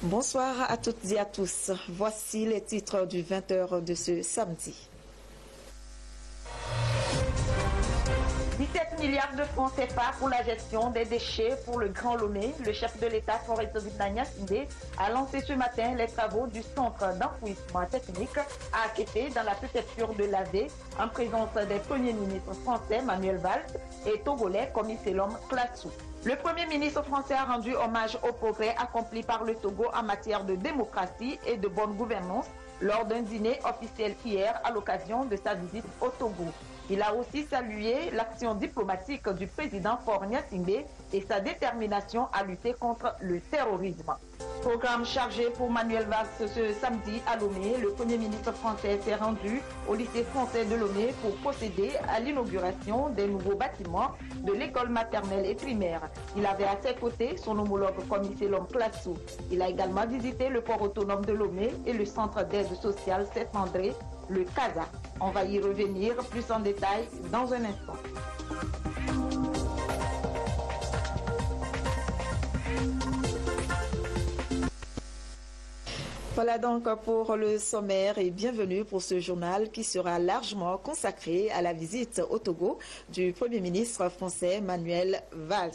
Bonsoir à toutes et à tous. Voici les titres du 20h de ce samedi. 17 milliards de francs CFA pour la gestion des déchets pour le Grand Lomé. Le chef de l'État, Faure Sindé, a lancé ce matin les travaux du centre d'enfouissement technique à Akété dans la préfecture de l'Avé en présence des premiers ministres français Manuel Valls et togolais Komi Selom Klatsou. Le Premier ministre français a rendu hommage au progrès accompli par le Togo en matière de démocratie et de bonne gouvernance lors d'un dîner officiel hier à l'occasion de sa visite au Togo. Il a aussi salué l'action diplomatique du président Faure Sindé et sa détermination à lutter contre le terrorisme. Programme chargé pour Manuel Valls ce samedi à Lomé. Le Premier ministre français s'est rendu au lycée français de Lomé pour procéder à l'inauguration des nouveaux bâtiments de l'école maternelle et primaire. Il avait à ses côtés son homologue Komi Selom Klatsou. Il a également visité le port autonome de Lomé et le centre d'aide sociale Saint-André, le CASA. On va y revenir plus en détail dans un instant. Voilà donc pour le sommaire et bienvenue pour ce journal qui sera largement consacré à la visite au Togo du Premier ministre français Manuel Valls.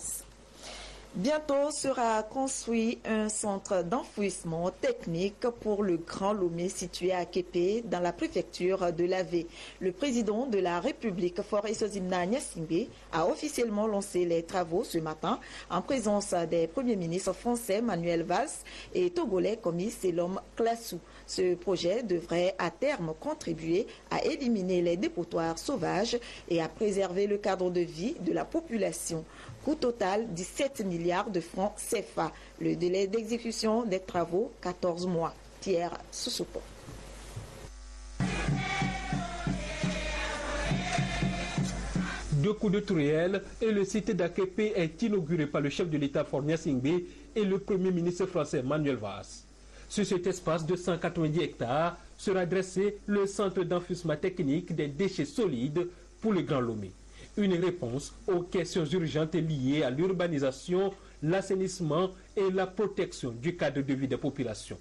Bientôt sera construit un centre d'enfouissement technique pour le Grand Lomé situé à Képé dans la préfecture de l'Avé. Le président de la République, Faure Sindé, a officiellement lancé les travaux ce matin en présence des premiers ministres français Manuel Valls et togolais Komi Selom Klatsou. Ce projet devrait à terme contribuer à éliminer les dépotoirs sauvages et à préserver le cadre de vie de la population. Coût total 17 milliards de francs CFA. Le délai d'exécution des travaux, 14 mois. Pierre Soussoupo. Deux coups de truelle et le site d'Aképe est inauguré par le chef de l'État Faure Sindé et le Premier ministre français Manuel Valls. Sur cet espace de 190 hectares sera dressé le centre d'enfouissement technique des déchets solides pour le Grand Lomé. Une réponse aux questions urgentes liées à l'urbanisation, l'assainissement et la protection du cadre de vie des populations.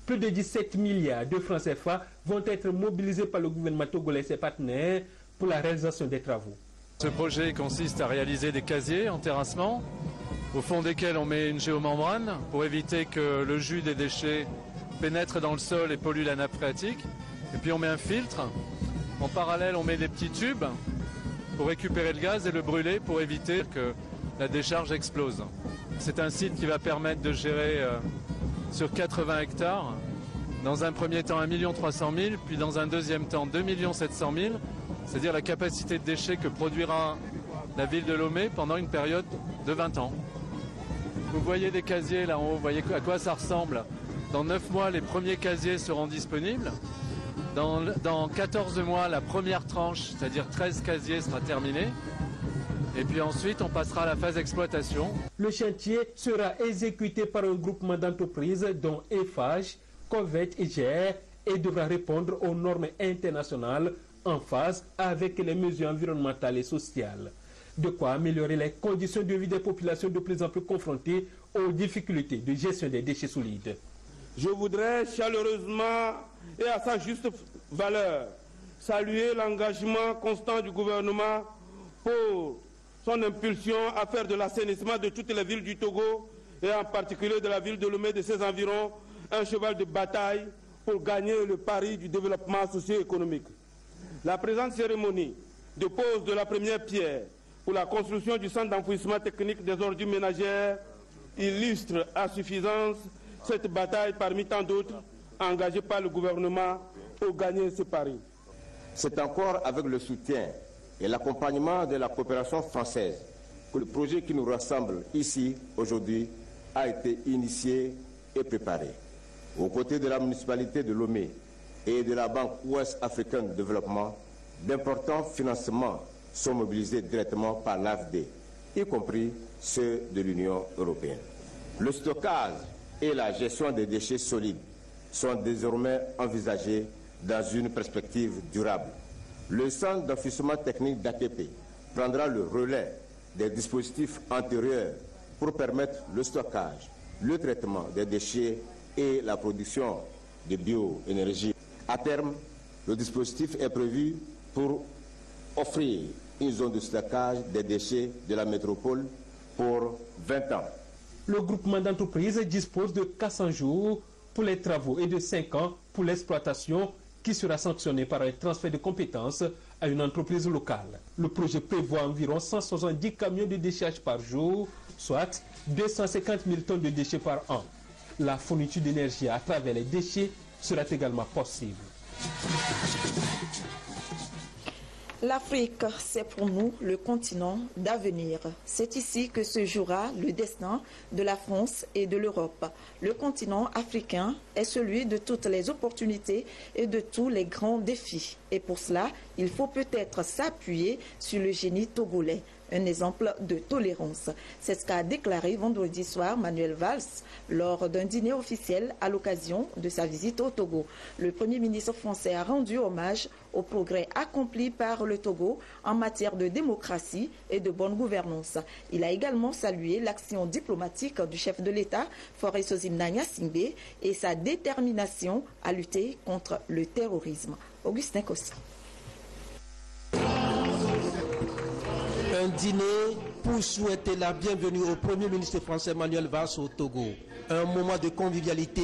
Plus de 17 milliards de francs CFA vont être mobilisés par le gouvernement togolais et ses partenaires pour la réalisation des travaux. Ce projet consiste à réaliser des casiers en terrassement, au fond desquels on met une géomembrane pour éviter que le jus des déchets pénètre dans le sol et pollue la nappe phréatique. Et puis on met un filtre. En parallèle, on met des petits tubes pour récupérer le gaz et le brûler pour éviter que la décharge explose. C'est un site qui va permettre de gérer sur 80 hectares, dans un premier temps 1 300 000, puis dans un deuxième temps 2 700 000, c'est-à-dire la capacité de déchets que produira la ville de Lomé pendant une période de 20 ans. Vous voyez des casiers là en haut, vous voyez à quoi ça ressemble. Dans 9 mois, les premiers casiers seront disponibles. Dans 14 mois, la première tranche, c'est-à-dire 13 casiers, sera terminée. Et puis ensuite, on passera à la phase d'exploitation. Le chantier sera exécuté par un groupement d'entreprises dont Eiffage, Covet et GR et devra répondre aux normes internationales en phase avec les mesures environnementales et sociales. De quoi améliorer les conditions de vie des populations de plus en plus confrontées aux difficultés de gestion des déchets solides. Je voudrais chaleureusement et à sa juste valeur saluer l'engagement constant du gouvernement pour son impulsion à faire de l'assainissement de toutes les villes du Togo et en particulier de la ville de Lomé et de ses environs un cheval de bataille pour gagner le pari du développement socio-économique. La présente cérémonie de pose de la première pierre pour la construction du centre d'enfouissement technique des ordures ménagères illustre à suffisance cette bataille parmi tant d'autres engagée par le gouvernement pour gagner ce pari. C'est encore avec le soutien et l'accompagnement de la coopération française que le projet qui nous rassemble ici aujourd'hui a été initié et préparé. Aux côtés de la municipalité de Lomé et de la Banque Ouest africaine de développement, d'importants financements sont mobilisés directement par l'AFD, y compris ceux de l'Union européenne. Le stockage et la gestion des déchets solides sont désormais envisagés dans une perspective durable. Le centre d'enfouissement technique d'Aképe prendra le relais des dispositifs antérieurs pour permettre le stockage, le traitement des déchets et la production de bioénergie. À terme, le dispositif est prévu pour offrir une zone de stockage des déchets de la métropole pour 20 ans. Le groupement d'entreprises dispose de 400 jours pour les travaux et de 5 ans pour l'exploitation qui sera sanctionné par un transfert de compétences à une entreprise locale. Le projet prévoit environ 170 camions de décharge par jour, soit 250 000 tonnes de déchets par an. La fourniture d'énergie à travers les déchets sera également possible. L'Afrique, c'est pour nous le continent d'avenir. C'est ici que se jouera le destin de la France et de l'Europe. Le continent africain est celui de toutes les opportunités et de tous les grands défis. Et pour cela, il faut peut-être s'appuyer sur le génie togolais. Un exemple de tolérance. C'est ce qu'a déclaré vendredi soir Manuel Valls lors d'un dîner officiel à l'occasion de sa visite au Togo. Le Premier ministre français a rendu hommage aux progrès accomplis par le Togo en matière de démocratie et de bonne gouvernance. Il a également salué l'action diplomatique du chef de l'État, Faure Sozimna Gnassingbé, et sa détermination à lutter contre le terrorisme. Augustin Kossi. Un dîner pour souhaiter la bienvenue au Premier ministre français Manuel Valls au Togo. Un moment de convivialité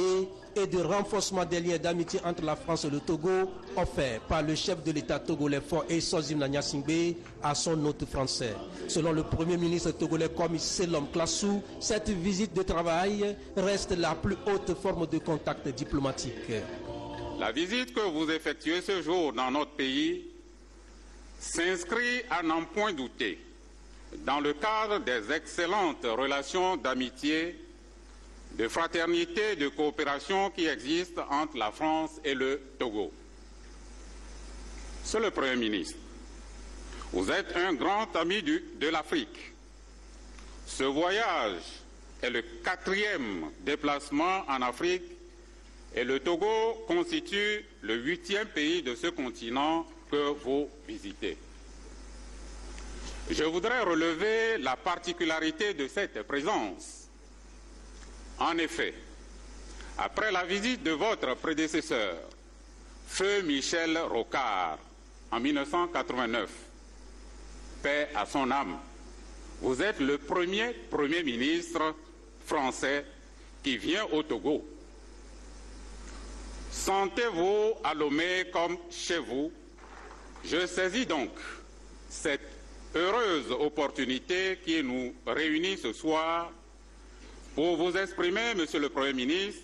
et de renforcement des liens d'amitié entre la France et le Togo, offert par le chef de l'État togolais Faure Sozimna Gnassingbé à son hôte français. Selon le Premier ministre togolais Komi Selom Klassou, cette visite de travail reste la plus haute forme de contact diplomatique. La visite que vous effectuez ce jour dans notre pays s'inscrit à n'en point douter dans le cadre des excellentes relations d'amitié, de fraternité et de coopération qui existent entre la France et le Togo. Monsieur le Premier ministre, vous êtes un grand ami de l'Afrique. Ce voyage est le 4e déplacement en Afrique et le Togo constitue le 8e pays de ce continent que vous visitez. Je voudrais relever la particularité de cette présence. En effet, après la visite de votre prédécesseur, Feu Michel Rocard, en 1989, paix à son âme, vous êtes le premier Premier ministre français qui vient au Togo. Sentez-vous à Lomé comme chez vous. Je saisis donc cette heureuse opportunité qui nous réunit ce soir pour vous exprimer, Monsieur le Premier ministre,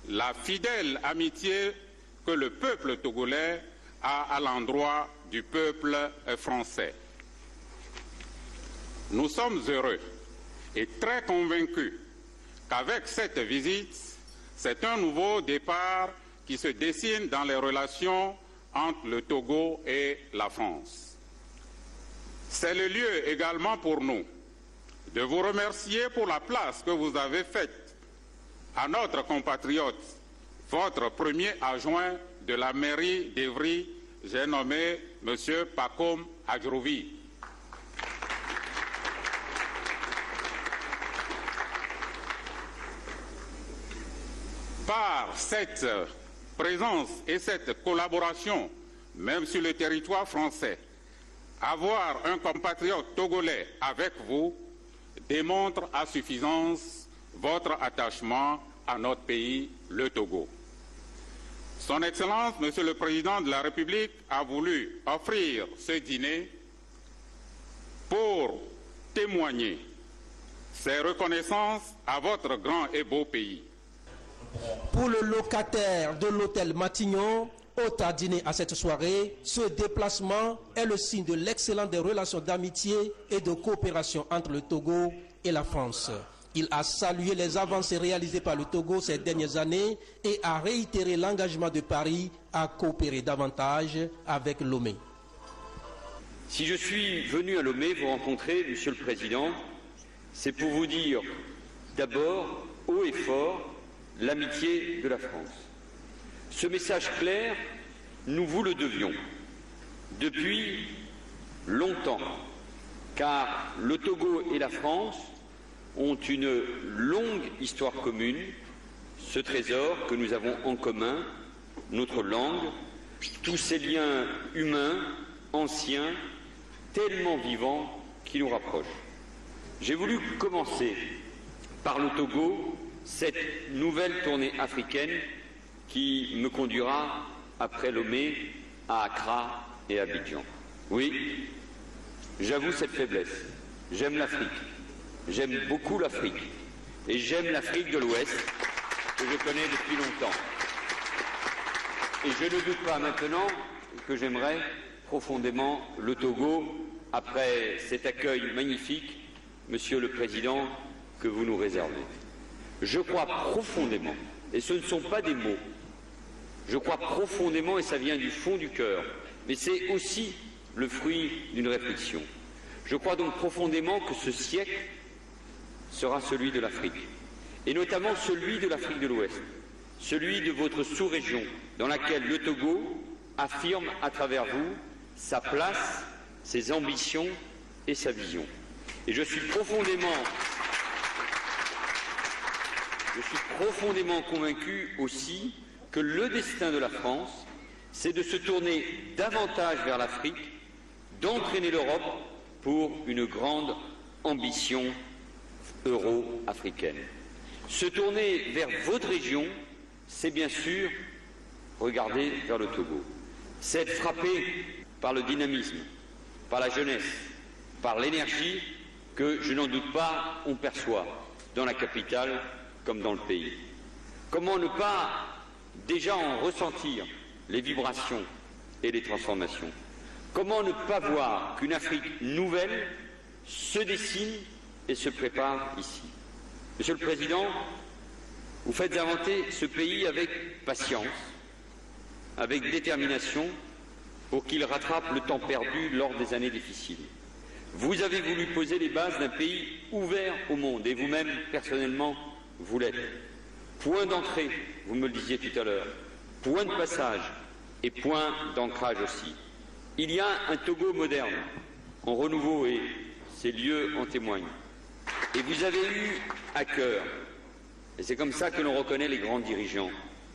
la fidèle amitié que le peuple togolais a à l'endroit du peuple français. Nous sommes heureux et très convaincus qu'avec cette visite, c'est un nouveau départ qui se dessine dans les relations entre le Togo et la France. C'est le lieu également pour nous de vous remercier pour la place que vous avez faite à notre compatriote, votre premier adjoint de la mairie d'Evry, j'ai nommé M. Pacom Adjrouvi. Par cette présence et cette collaboration, même sur le territoire français, avoir un compatriote togolais avec vous démontre à suffisance votre attachement à notre pays, le Togo. Son Excellence, Monsieur le Président de la République, a voulu offrir ce dîner pour témoigner ses reconnaissances à votre grand et beau pays. Pour le locataire de l'hôtel Matignon, hôte à dîner à cette soirée, ce déplacement est le signe de l'excellence des relations d'amitié et de coopération entre le Togo et la France. Il a salué les avancées réalisées par le Togo ces dernières années et a réitéré l'engagement de Paris à coopérer davantage avec Lomé. Si je suis venu à Lomé vous rencontrer, Monsieur le Président, c'est pour vous dire d'abord, haut et fort, l'amitié de la France. Ce message clair, nous vous le devions depuis longtemps, car le Togo et la France ont une longue histoire commune ce trésor que nous avons en commun, notre langue, tous ces liens humains, anciens, tellement vivants qui nous rapprochent. J'ai voulu commencer par le Togo, cette nouvelle tournée africaine qui me conduira après Lomé à Accra et Abidjan. Oui, j'avoue cette faiblesse. J'aime l'Afrique. J'aime beaucoup l'Afrique. Et j'aime l'Afrique de l'Ouest, que je connais depuis longtemps. Et je ne doute pas maintenant que j'aimerais profondément le Togo après cet accueil magnifique, Monsieur le Président, que vous nous réservez. Je crois profondément, et ce ne sont pas des mots, je crois profondément, et ça vient du fond du cœur, mais c'est aussi le fruit d'une réflexion. Je crois donc profondément que ce siècle sera celui de l'Afrique, et notamment celui de l'Afrique de l'Ouest, celui de votre sous-région, dans laquelle le Togo affirme à travers vous sa place, ses ambitions et sa vision. Et je suis profondément convaincu aussi que le destin de la France, c'est de se tourner davantage vers l'Afrique, d'entraîner l'Europe pour une grande ambition euro-africaine. Se tourner vers votre région, c'est bien sûr regarder vers le Togo. C'est être frappé par le dynamisme, par la jeunesse, par l'énergie que, je n'en doute pas, on perçoit dans la capitale comme dans le pays. Comment ne pas déjà en ressentir les vibrations et les transformations? Comment ne pas voir qu'une Afrique nouvelle se dessine et se prépare ici? Monsieur le Président, vous faites inventer ce pays avec patience, avec détermination, pour qu'il rattrape le temps perdu lors des années difficiles. Vous avez voulu poser les bases d'un pays ouvert au monde, et vous-même, personnellement, vous l'êtes. Point d'entrée, vous me le disiez tout à l'heure, point de passage et point d'ancrage aussi. Il y a un Togo moderne, en renouveau, et ces lieux en témoignent. Et vous avez eu à cœur, et c'est comme ça que l'on reconnaît les grands dirigeants,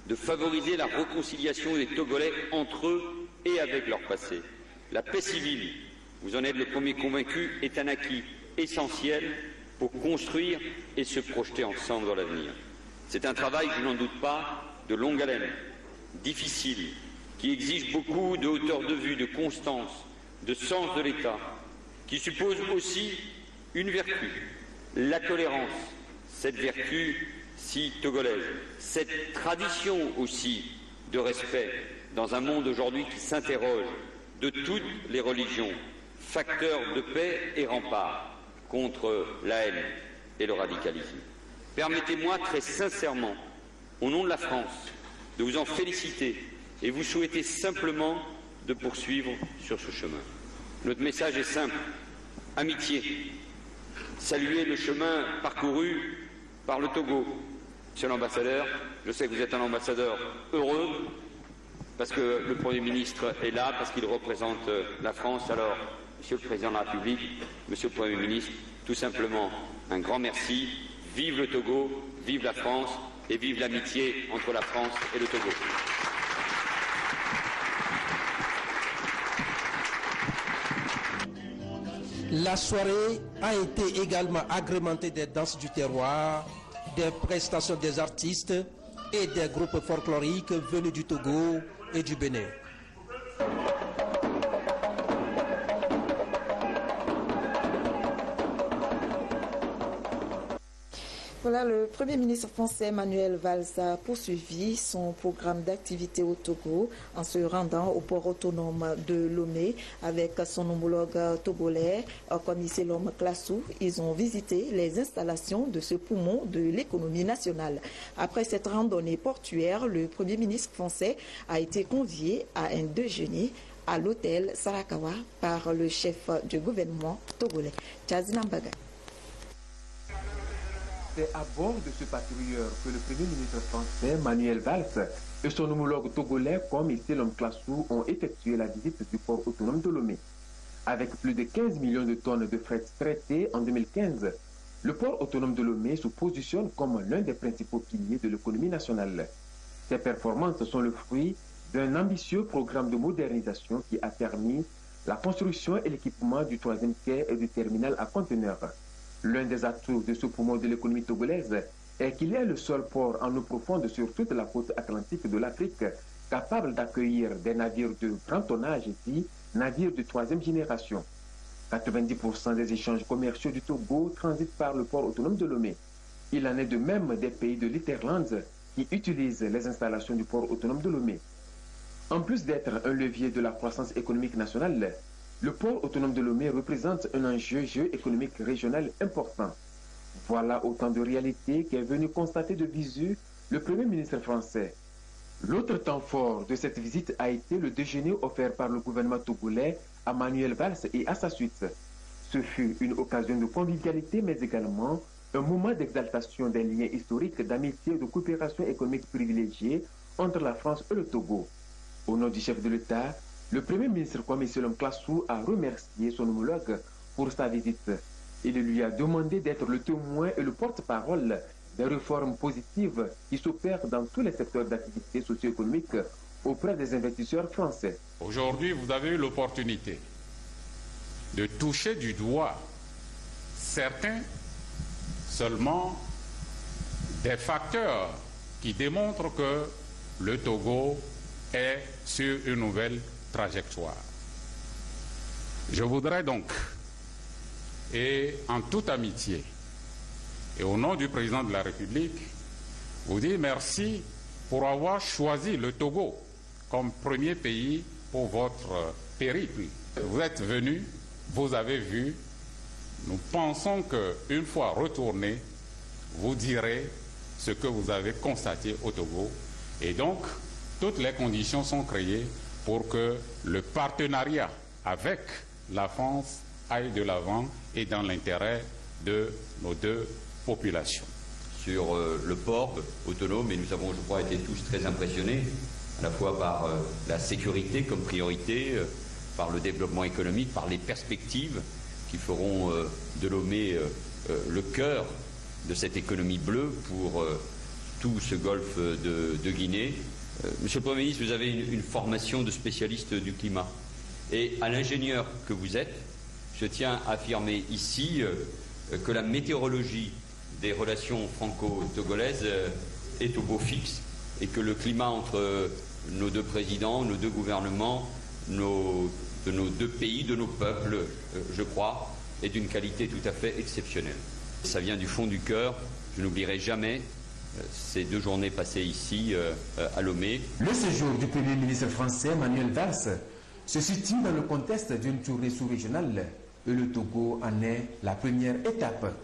de favoriser la réconciliation des Togolais entre eux et avec leur passé. La paix civile, vous en êtes le premier convaincu, est un acquis essentiel pour construire et se projeter ensemble dans l'avenir. C'est un travail, je n'en doute pas, de longue haleine, difficile, qui exige beaucoup de hauteur de vue, de constance, de sens de l'État, qui suppose aussi une vertu, la tolérance, cette vertu si togolaise, cette tradition aussi de respect dans un monde aujourd'hui qui s'interroge de toutes les religions, facteur de paix et rempart contre la haine et le radicalisme. Permettez-moi très sincèrement, au nom de la France, de vous en féliciter et vous souhaiter simplement de poursuivre sur ce chemin. Notre message est simple, amitié, saluer le chemin parcouru par le Togo. Monsieur l'ambassadeur, je sais que vous êtes un ambassadeur heureux, parce que le Premier ministre est là, parce qu'il représente la France. Alors, Monsieur le Président de la République, Monsieur le Premier ministre, tout simplement un grand merci. Vive le Togo, vive la France et vive l'amitié entre la France et le Togo. La soirée a été également agrémentée des danses du terroir, des prestations des artistes et des groupes folkloriques venus du Togo et du Bénin. Voilà, le Premier ministre français Manuel Valls a poursuivi son programme d'activité au Togo en se rendant au port autonome de Lomé avec son homologue togolais, Koniselom Klassou. Ils ont visité les installations de ce poumon de l'économie nationale. Après cette randonnée portuaire, le Premier ministre français a été convié à un déjeuner à l'hôtel Sarakawa par le chef du gouvernement togolais, Tchazina Mbaga. C'est à bord de ce patrouilleur que le Premier ministre français Manuel Valls et son homologue togolais Koniselom Klassou ont effectué la visite du port autonome de Lomé. Avec plus de 15 millions de tonnes de fret traitées en 2015, le port autonome de Lomé se positionne comme l'un des principaux piliers de l'économie nationale. Ces performances sont le fruit d'un ambitieux programme de modernisation qui a permis la construction et l'équipement du 3e quai et du terminal à conteneurs. L'un des atouts de ce poumon de l'économie togolaise est qu'il est le seul port en eau profonde sur toute la côte atlantique de l'Afrique capable d'accueillir des navires de grand tonnage et navires de 3e génération. 90% des échanges commerciaux du Togo transitent par le port autonome de Lomé. Il en est de même des pays de l'Interland qui utilisent les installations du port autonome de Lomé. En plus d'être un levier de la croissance économique nationale, le port autonome de Lomé représente un enjeu géoéconomique régional important. Voilà autant de réalités qu'est venu constater de visu le Premier ministre français. L'autre temps fort de cette visite a été le déjeuner offert par le gouvernement togolais à Manuel Valls et à sa suite. Ce fut une occasion de convivialité, mais également un moment d'exaltation des liens historiques d'amitié et de coopération économique privilégiés entre la France et le Togo. Au nom du chef de l'État, le Premier ministre Kwame Selom Klasu a remercié son homologue pour sa visite. Il lui a demandé d'être le témoin et le porte-parole des réformes positives qui s'opèrent dans tous les secteurs d'activité socio-économique auprès des investisseurs français. Aujourd'hui, vous avez eu l'opportunité de toucher du doigt certains seulement des facteurs qui démontrent que le Togo est sur une nouvelle trajectoire. Je voudrais donc, et en toute amitié, et au nom du président de la République, vous dire merci pour avoir choisi le Togo comme premier pays pour votre périple. Vous êtes venus, vous avez vu, nous pensons qu'une fois retourné, vous direz ce que vous avez constaté au Togo. Et donc, toutes les conditions sont créées pour que le partenariat avec la France aille de l'avant et dans l'intérêt de nos deux populations. Sur le port autonome, et nous avons, je crois, été tous très impressionnés, à la fois par la sécurité comme priorité, par le développement économique, par les perspectives qui feront de Lomé le cœur de cette économie bleue pour tout ce golfe de Guinée. Monsieur le Premier ministre, vous avez une formation de spécialiste du climat. Et à l'ingénieur que vous êtes, je tiens à affirmer ici que la météorologie des relations franco-togolaises est au beau fixe et que le climat entre nos deux présidents, nos deux gouvernements, de nos deux pays, de nos peuples, je crois, est d'une qualité tout à fait exceptionnelle. Ça vient du fond du cœur. Je n'oublierai jamais ces 2 journées passées ici à Lomé. Le séjour du Premier ministre français Manuel Valls se situe dans le contexte d'une tournée sous-régionale et le Togo en est la première étape.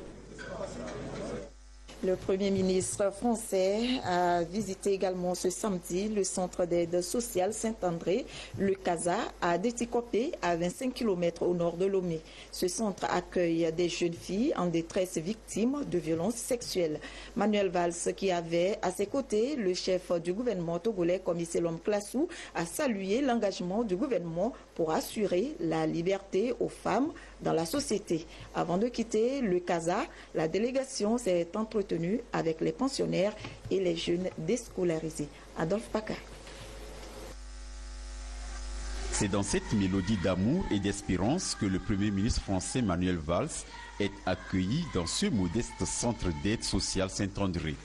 Le Premier ministre français a visité également ce samedi le centre d'aide sociale Saint-André, le CASA, à Détikopé, à 25 km au nord de Lomé. Ce centre accueille des jeunes filles en détresse victimes de violences sexuelles. Manuel Valls, qui avait à ses côtés le chef du gouvernement togolais, Kwame Selom Klasu, a salué l'engagement du gouvernement pour assurer la liberté aux femmes dans la société. Avant de quitter le CASA, la délégation s'est entretenue avec les pensionnaires et les jeunes déscolarisés. Adolphe Pacar. C'est dans cette mélodie d'amour et d'espérance que le Premier ministre français Manuel Valls est accueilli dans ce modeste centre d'aide sociale Saint-André.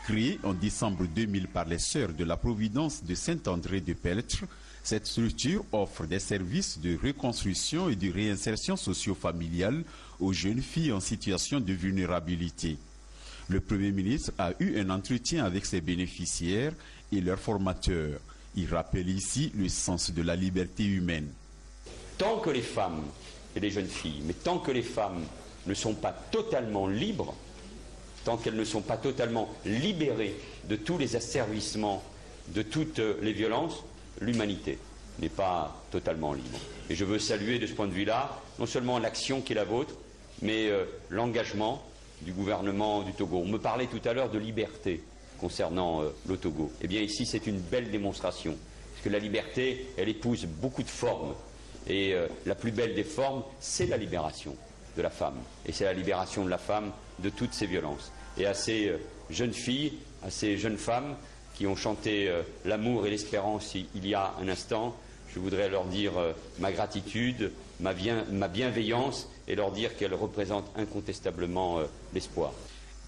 Créé en décembre 2000 par les Sœurs de la Providence de Saint-André de Peltre, cette structure offre des services de reconstruction et de réinsertion socio-familiale aux jeunes filles en situation de vulnérabilité. Le Premier ministre a eu un entretien avec ses bénéficiaires et leurs formateurs. Il rappelle ici le sens de la liberté humaine. Tant que les femmes et les jeunes filles, mais tant que les femmes ne sont pas totalement libres, tant qu'elles ne sont pas totalement libérées de tous les asservissements, de toutes les violences, l'humanité n'est pas totalement libre. Et je veux saluer de ce point de vue-là, non seulement l'action qui est la vôtre, mais l'engagement du gouvernement du Togo. On me parlait tout à l'heure de liberté concernant le Togo. Eh bien ici, c'est une belle démonstration. Parce que la liberté, elle épouse beaucoup de formes. Et la plus belle des formes, c'est la libération. de la femme. Et c'est la libération de la femme de toutes ces violences. Et à ces jeunes filles, à ces jeunes femmes qui ont chanté l'amour et l'espérance il y a un instant, je voudrais leur dire ma gratitude, ma bienveillance et leur dire qu'elles représentent incontestablement l'espoir.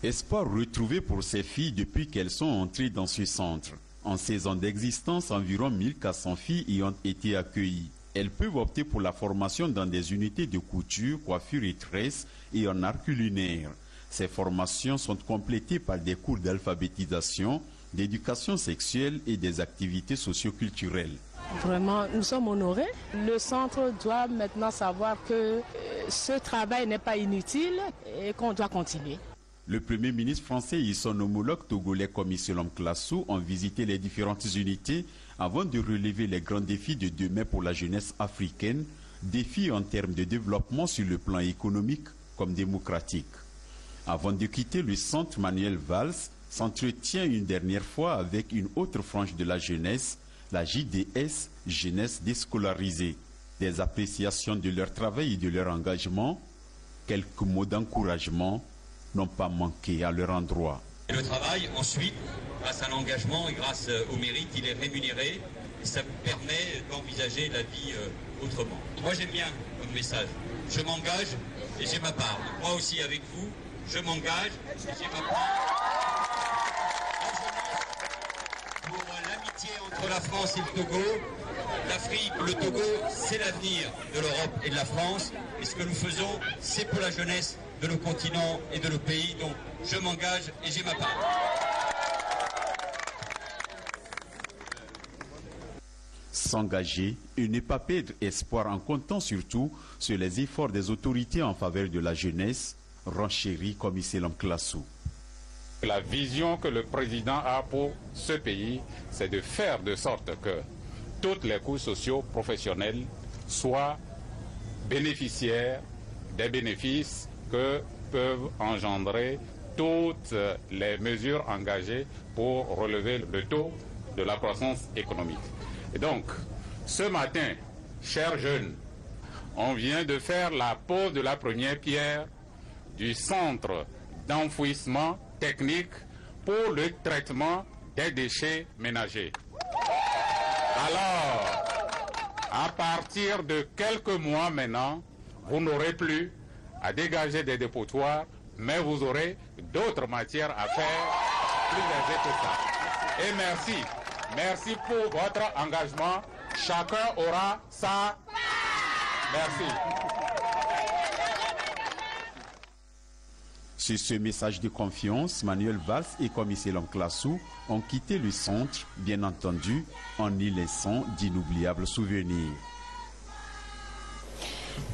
Espoir retrouvé pour ces filles depuis qu'elles sont entrées dans ce centre. En 16 ans d'existence, environ 1400 filles y ont été accueillies. Elles peuvent opter pour la formation dans des unités de couture, coiffure et tresse et en art culinaire. Ces formations sont complétées par des cours d'alphabétisation, d'éducation sexuelle et des activités socio-culturelles. Vraiment, nous sommes honorés. Le centre doit maintenant savoir que ce travail n'est pas inutile et qu'on doit continuer. Le Premier ministre français et son homologue togolais Komi Selom Klasu ont visité les différentes unités avant de relever les grands défis de demain pour la jeunesse africaine, défis en termes de développement sur le plan économique comme démocratique. Avant de quitter le centre, Manuel Valls s'entretient une dernière fois avec une autre frange de la jeunesse, la JDS, Jeunesse déscolarisée. Des appréciations de leur travail et de leur engagement, quelques mots d'encouragement n'ont pas manqué à leur endroit. Et le travail, ensuite, grâce à l'engagement et grâce au mérite, il est rémunéré et ça vous permet d'envisager la vie autrement. Moi, j'aime bien comme message. Je m'engage et j'ai ma part. Moi aussi, avec vous, je m'engage et j'ai ma part. Pour l'amitié entre la France et le Togo, l'Afrique, le Togo, c'est l'avenir de l'Europe et de la France. Et ce que nous faisons, c'est pour la jeunesse de nos continents et de nos pays. Donc, je m'engage et j'ai ma part. S'engager et ne pas perdre espoir en comptant surtout sur les efforts des autorités en faveur de la jeunesse, renchérit Komi Selom Klasu. La vision que le président a pour ce pays, c'est de faire de sorte que toutes les couches socio-professionnelles soient bénéficiaires des bénéfices que peuvent engendrer toutes les mesures engagées pour relever le taux de la croissance économique. Et donc, ce matin, chers jeunes, on vient de faire la pose de la première pierre du centre d'enfouissement technique pour le traitement des déchets ménagers. Alors, à partir de quelques mois maintenant, vous n'aurez plus à dégager des dépotoirs, mais vous aurez d'autres matières à faire plus aisées que ça. Et merci. Merci pour votre engagement. Chacun aura sa... Merci. Sur ce message de confiance, Manuel Valls et Komi Selom Klasu ont quitté le centre, bien entendu, en y laissant d'inoubliables souvenirs.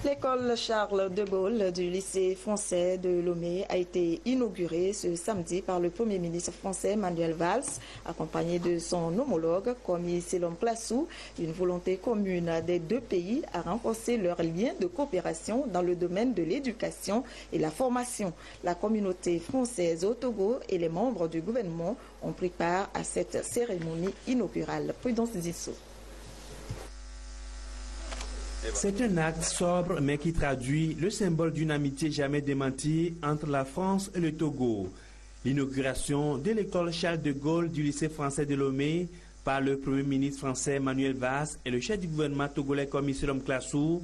L'école Charles de Gaulle du lycée français de Lomé a été inaugurée ce samedi par le Premier ministre français Manuel Valls, accompagné de son homologue Komi Selom Klasu. Une volonté commune des deux pays à renforcer leurs liens de coopération dans le domaine de l'éducation et la formation. La communauté française au Togo et les membres du gouvernement ont pris part à cette cérémonie inaugurale. Prudence Zissou. C'est un acte sobre mais qui traduit le symbole d'une amitié jamais démentie entre la France et le Togo. L'inauguration de l'école Charles de Gaulle du lycée français de Lomé par le Premier ministre français Manuel Valls et le chef du gouvernement togolais Komi Selom Klasu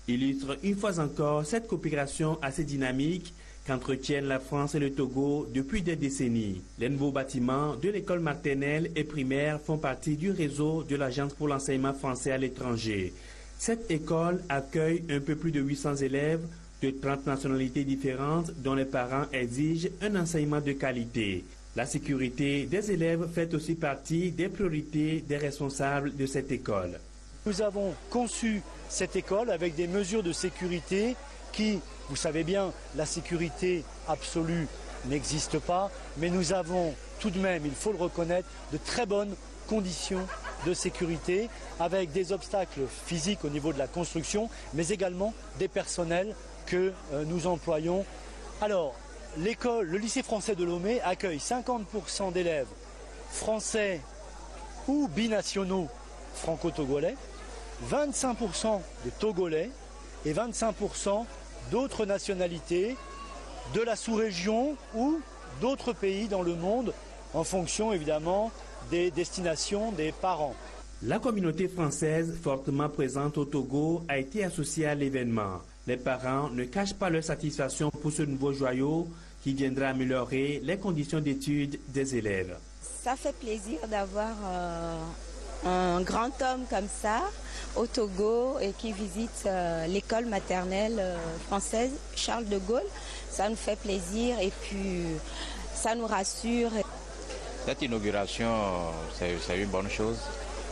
illustre une fois encore cette coopération assez dynamique qu'entretiennent la France et le Togo depuis des décennies. Les nouveaux bâtiments de l'école maternelle et primaire font partie du réseau de l'Agence pour l'enseignement français à l'étranger. Cette école accueille un peu plus de 800 élèves de 30 nationalités différentes dont les parents exigent un enseignement de qualité. La sécurité des élèves fait aussi partie des priorités des responsables de cette école. Nous avons conçu cette école avec des mesures de sécurité qui, vous savez bien, la sécurité absolue n'existe pas, mais nous avons tout de même, il faut le reconnaître, de très bonnes conditions de sécurité avec des obstacles physiques au niveau de la construction, mais également des personnels que nous employons. Alors, le lycée français de Lomé accueille 50% d'élèves français ou binationaux franco-togolais, 25% de Togolais et 25% d'autres nationalités, de la sous-région ou d'autres pays dans le monde, en fonction évidemment des destinations des parents. La communauté française fortement présente au Togo a été associée à l'événement. Les parents ne cachent pas leur satisfaction pour ce nouveau joyau qui viendra améliorer les conditions d'études des élèves. Ça fait plaisir d'avoir un grand homme comme ça au Togo et qui visite l'école maternelle française Charles de Gaulle. Ça nous fait plaisir et puis ça nous rassure. Cette inauguration, c'est une bonne chose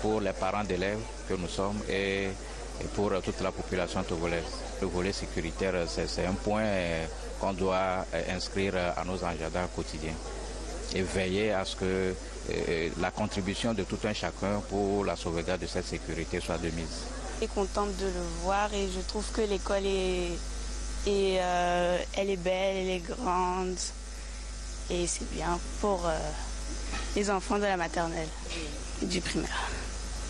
pour les parents d'élèves que nous sommes et pour toute la population togolaise. Le volet sécuritaire, c'est un point qu'on doit inscrire à nos agendas quotidiens et veiller à ce que la contribution de tout un chacun pour la sauvegarde de cette sécurité soit de mise. Je suis contente de le voir et je trouve que l'école elle est belle, elle est grande et c'est bien pour les enfants de la maternelle et du primaire.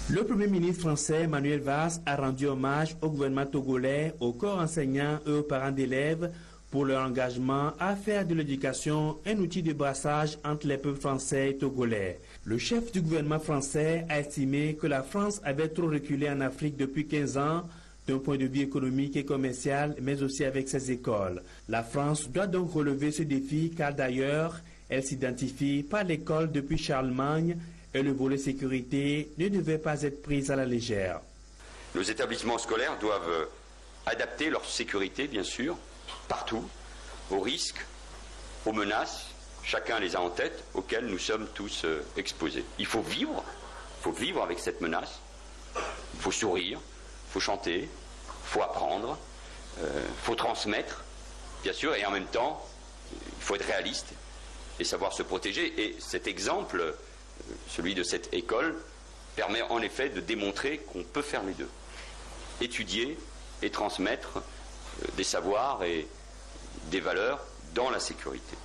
Le Premier ministre français Manuel Valls a rendu hommage au gouvernement togolais, aux corps enseignants et aux parents d'élèves pour leur engagement à faire de l'éducation un outil de brassage entre les peuples français et togolais. Le chef du gouvernement français a estimé que la France avait trop reculé en Afrique depuis 15 ans, d'un point de vue économique et commercial, mais aussi avec ses écoles. La France doit donc relever ce défi car d'ailleurs, elle s'identifie par l'école depuis Charlemagne et le volet sécurité ne devait pas être pris à la légère. Nos établissements scolaires doivent adapter leur sécurité, bien sûr, partout, aux risques, aux menaces, chacun les a en tête, auxquelles nous sommes tous exposés. Il faut vivre avec cette menace, il faut sourire, il faut chanter, il faut apprendre, il faut transmettre, bien sûr, et en même temps, il faut être réaliste et savoir se protéger. Et cet exemple, celui de cette école, permet en effet de démontrer qu'on peut faire les deux. Étudier et transmettre des savoirs et des valeurs dans la sécurité.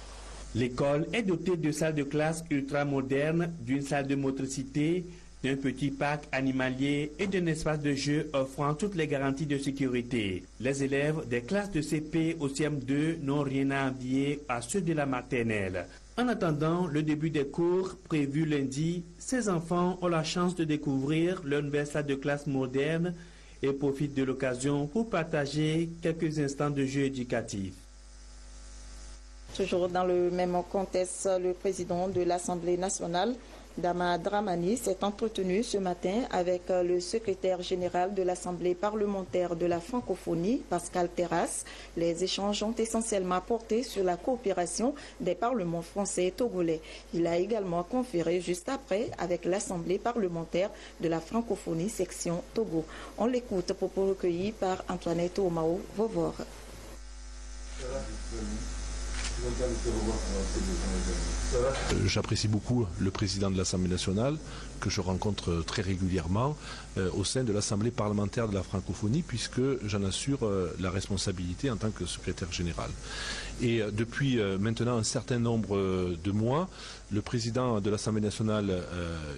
L'école est dotée de salles de classe ultra-modernes, d'une salle de motricité, d'un petit parc animalier et d'un espace de jeu offrant toutes les garanties de sécurité. Les élèves des classes de CP au CM2 n'ont rien à envier à ceux de la maternelle. En attendant le début des cours prévus lundi, ces enfants ont la chance de découvrir leur nouvelle salle de classe moderne et profitent de l'occasion pour partager quelques instants de jeu éducatif. Toujours dans le même contexte, le président de l'Assemblée nationale, Dama Dramani, s'est entretenu ce matin avec le secrétaire général de l'Assemblée parlementaire de la francophonie, Pascal Terrasse. Les échanges ont essentiellement porté sur la coopération des parlements français et togolais. Il a également conféré juste après avec l'Assemblée parlementaire de la francophonie section Togo. On l'écoute, propos recueillis par Antoinette Omao Vovor. J'apprécie beaucoup le président de l'Assemblée nationale, que je rencontre très régulièrement au sein de l'Assemblée parlementaire de la francophonie, puisque j'en assure la responsabilité en tant que secrétaire général. Et depuis maintenant un certain nombre de mois, le président de l'Assemblée nationale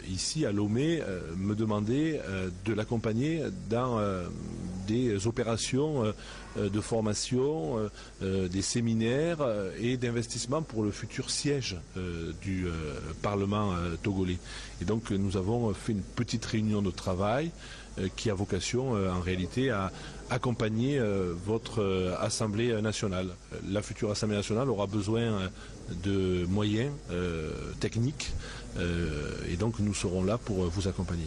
ici à Lomé me demandait de l'accompagner dans des opérations de formation, des séminaires et d'investissement pour le futur siège du Parlement togolais. Et donc nous avons fait une petite réunion de travail qui a vocation en réalité à accompagner votre Assemblée nationale. La future Assemblée nationale aura besoin de moyens techniques et donc nous serons là pour vous accompagner.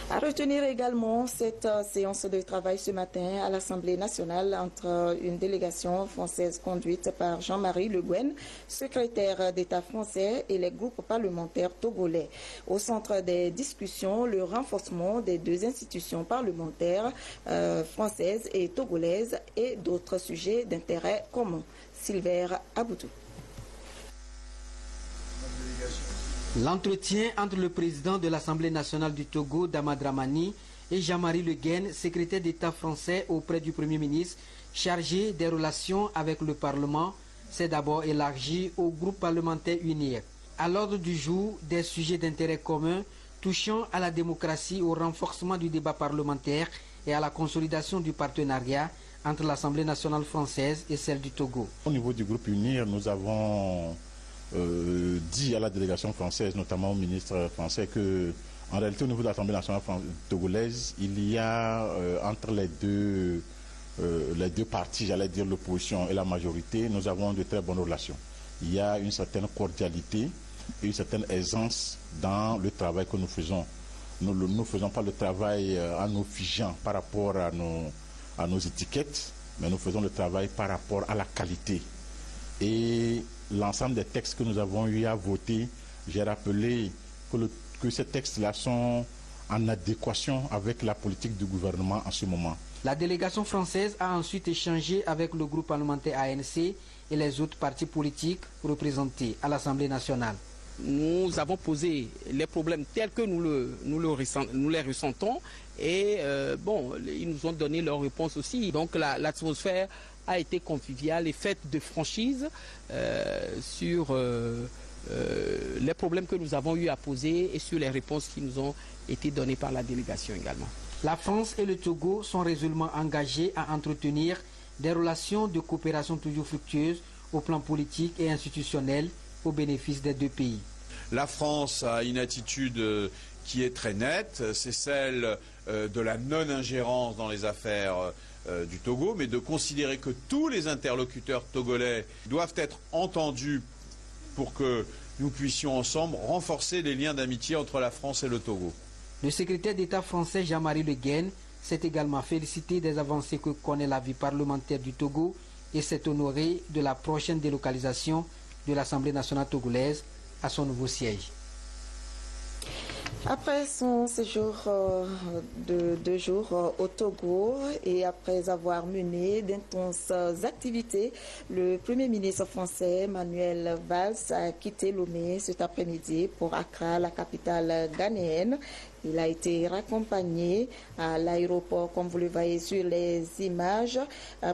À retenir également cette séance de travail ce matin à l'Assemblée nationale entre une délégation française conduite par Jean-Marie Le Guen, secrétaire d'État français, et les groupes parlementaires togolais. Au centre des discussions, le renforcement des deux institutions parlementaires françaises et togolaises et d'autres sujets d'intérêt commun. Silver Aboudou. L'entretien entre le président de l'Assemblée nationale du Togo, Dama Dramani, et Jean-Marie Le Guen, secrétaire d'État français auprès du Premier ministre, chargé des relations avec le Parlement, s'est d'abord élargi au groupe parlementaire uni. À l'ordre du jour, des sujets d'intérêt commun touchant à la démocratie, au renforcement du débat parlementaire et à la consolidation du partenariat entre l'Assemblée nationale française et celle du Togo. Au niveau du groupe UNIR, nous avons dit à la délégation française, notamment au ministre français, que en réalité au niveau de l'Assemblée nationale togolaise, il y a entre les deux partis, j'allais dire l'opposition et la majorité, nous avons de très bonnes relations. Il y a une certaine cordialité et une certaine aisance dans le travail que nous faisons. Nous ne faisons pas le travail en nous figeant par rapport à nos étiquettes, mais nous faisons le travail par rapport à la qualité. Et l'ensemble des textes que nous avons eu à voter, j'ai rappelé que ces textes-là sont en adéquation avec la politique du gouvernement en ce moment. La délégation française a ensuite échangé avec le groupe parlementaire ANC et les autres partis politiques représentés à l'Assemblée nationale. Nous avons posé les problèmes tels que nous les ressentons et ils nous ont donné leurs réponses aussi. Donc l'atmosphère a été conviviale et faite de franchise sur les problèmes que nous avons eu à poser et sur les réponses qui nous ont été données par la délégation également. La France et le Togo sont résolument engagés à entretenir des relations de coopération toujours fructueuses au plan politique et institutionnel au bénéfice des deux pays. La France a une attitude qui est très nette, c'est celle de la non-ingérence dans les affaires du Togo, mais de considérer que tous les interlocuteurs togolais doivent être entendus pour que nous puissions ensemble renforcer les liens d'amitié entre la France et le Togo. Le secrétaire d'État français Jean-Marie Le Guen s'est également félicité des avancées que connaît la vie parlementaire du Togo et s'est honoré de la prochaine délocalisation de l'Assemblée nationale togolaise à son nouveau siège. Après son séjour de 2 jours au Togo et après avoir mené d'intenses activités, le Premier ministre français Manuel Valls a quitté Lomé cet après-midi pour Accra, la capitale ghanéenne. Il a été raccompagné à l'aéroport, comme vous le voyez sur les images,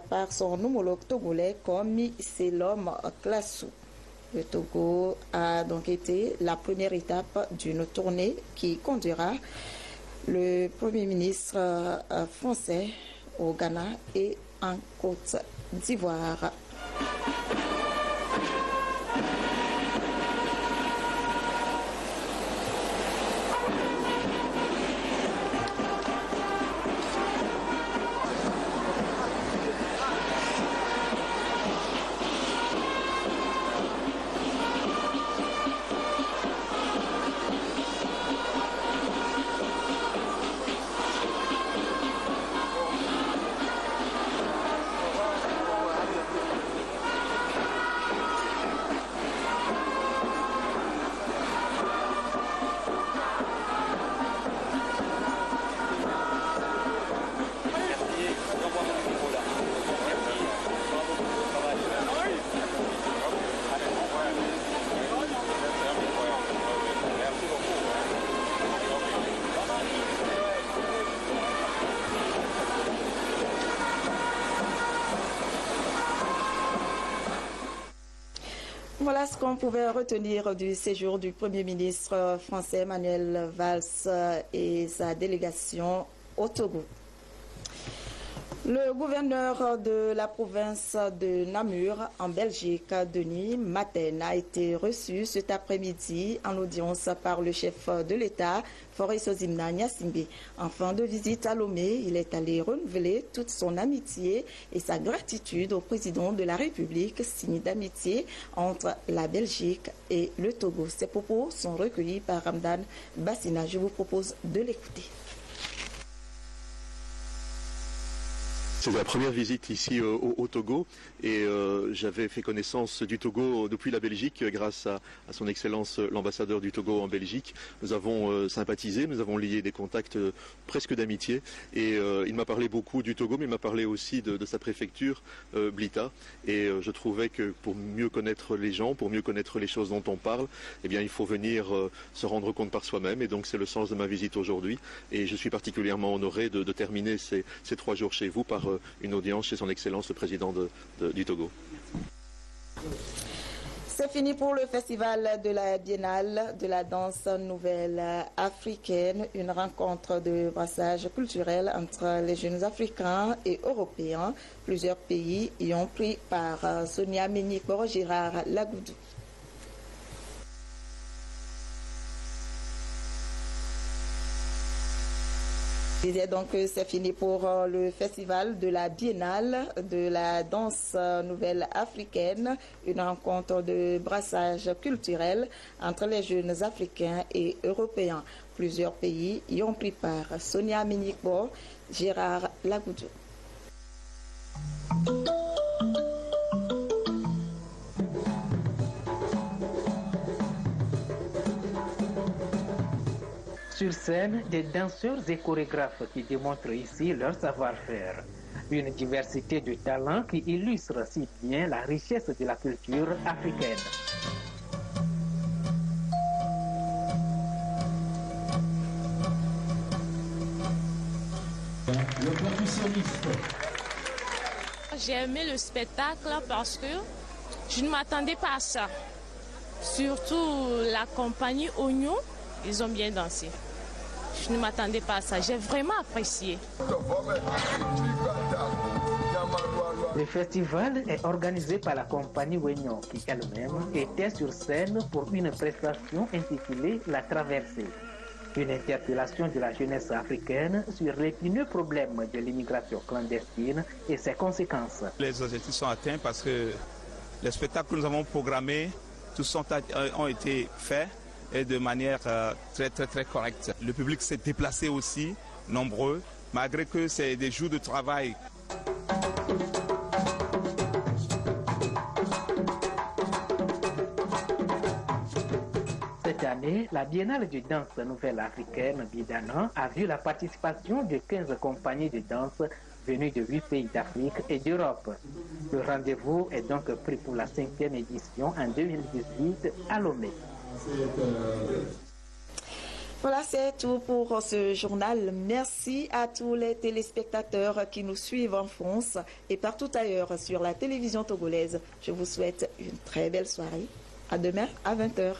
par son homologue togolais Komi Selom Klassou. Le Togo a donc été la première étape d'une tournée qui conduira le Premier ministre français au Ghana et en Côte d'Ivoire. Voilà ce qu'on pouvait retenir du séjour du Premier ministre français Manuel Valls et sa délégation au Togo. Le gouverneur de la province de Namur en Belgique, Denis Maten, a été reçu cet après-midi en audience par le chef de l'État, Faure Sozimna Gnassingbé. En fin de visite à Lomé, il est allé renouveler toute son amitié et sa gratitude au président de la République, signe d'amitié entre la Belgique et le Togo. Ces propos sont recueillis par Ramdan Bassina. Je vous propose de l'écouter. C'est ma première visite ici au Togo et j'avais fait connaissance du Togo depuis la Belgique grâce à son Excellence l'ambassadeur du Togo en Belgique. Nous avons sympathisé, nous avons lié des contacts presque d'amitié et il m'a parlé beaucoup du Togo mais il m'a parlé aussi de sa préfecture Blita et je trouvais que pour mieux connaître les gens, pour mieux connaître les choses dont on parle, eh bien il faut venir se rendre compte par soi-même et donc c'est le sens de ma visite aujourd'hui et je suis particulièrement honoré de terminer ces 3 jours chez vous par une audience chez son Excellence le Président du Togo. C'est fini pour le festival de la Biennale de la danse nouvelle africaine, une rencontre de brassage culturel entre les jeunes africains et européens. Plusieurs pays y ont pris part. Sonia Ménico, Gérard Lagoudou. Je disais donc que c'est fini pour le festival de la Biennale de la danse nouvelle africaine, une rencontre de brassage culturel entre les jeunes africains et européens. Plusieurs pays y ont pris part. Sonia Minikbo, Gérard Lagoudou. Sur scène, des danseurs et chorégraphes qui démontrent ici leur savoir-faire. Une diversité de talents qui illustre si bien la richesse de la culture africaine. Le percussionniste. J'ai aimé le spectacle parce que je ne m'attendais pas à ça. Surtout la compagnie Oignon, ils ont bien dansé. Je ne m'attendais pas à ça, j'ai vraiment apprécié. Le festival est organisé par la compagnie Oignon qui elle-même était sur scène pour une prestation intitulée La Traversée. Une interpellation de la jeunesse africaine sur l'épineux problème de l'immigration clandestine et ses conséquences. Les objectifs sont atteints parce que les spectacles que nous avons programmés, tous ont été faits et de manière très correcte. Le public s'est déplacé aussi, nombreux, malgré que c'est des jours de travail. Cette année, la Biennale de danse nouvelle africaine Bidana a vu la participation de 15 compagnies de danse venues de 8 pays d'Afrique et d'Europe. Le rendez-vous est donc pris pour la 5e édition en 2018 à Lomé. Voilà, c'est tout pour ce journal. Merci à tous les téléspectateurs qui nous suivent en France et partout ailleurs sur la télévision togolaise. Je vous souhaite une très belle soirée. À demain à 20h.